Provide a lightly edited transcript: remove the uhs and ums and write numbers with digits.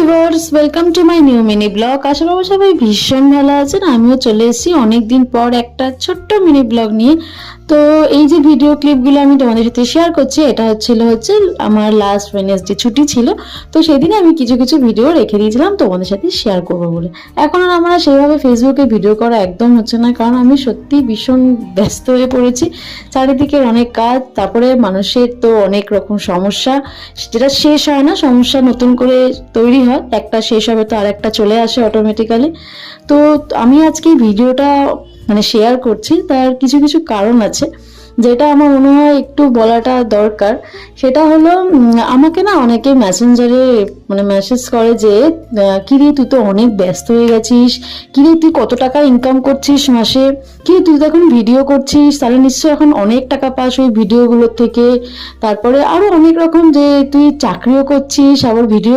Viewers, welcome to my new mini vlog. আশা করব সবাই ভীষণ ভালো আছেন। আমিও চলে এসেছি অনেকদিন পর একটা ছোট্ট মিনি ব্লগ নিয়ে। তো এই যে ভিডিও ক্লিপগুলো আমি তোমাদের সাথে শেয়ার করছি, এটা হচ্ছে আমার লাস্ট ওয়েডনেসডে ছুটি ছিল। তো সেদিনে আমি কিছু কিছু ভিডিও রেখে দিয়েছিলাম তোমাদের সাথে শেয়ার করবো বলে। এখন আর আমার সেইভাবে ফেসবুকে ভিডিও করা একদম হচ্ছে না, কারণ আমি সত্যি ভীষণ ব্যস্ত হয়ে পড়েছি। চারিদিকের অনেক কাজ, তারপরে মানুষের তো অনেক রকম সমস্যা, যেটা শেষ হয় না, সমস্যা নতুন করে তৈরি হয়, একটা শেষ হবে তো আরেকটা চলে আসে অটোমেটিক্যালি। তো আমি আজকে এই ভিডিওটা শেয়ার করছি, তার কিছু কিছু কারণ আছে যেটা আমার মনে হয় একটু বলাটা দরকার। সেটা হলো আমাকে না অনেকে মেসেঞ্জারে মেসেজ করে যে কিরে তুই তো অনেক ব্যস্ত হয়ে গেছিস, কিরে তুই কত টাকা ইনকাম করছিস মাসে, কিরে তুই তো এখন ভিডিও করছিস, তাহলে নিশ্চয়ই এখন অনেক টাকা পাস ওই ভিডিওগুলোর থেকে। তারপরে আরো অনেক রকম, যে তুই চাকরিও করছিস আবার ভিডিও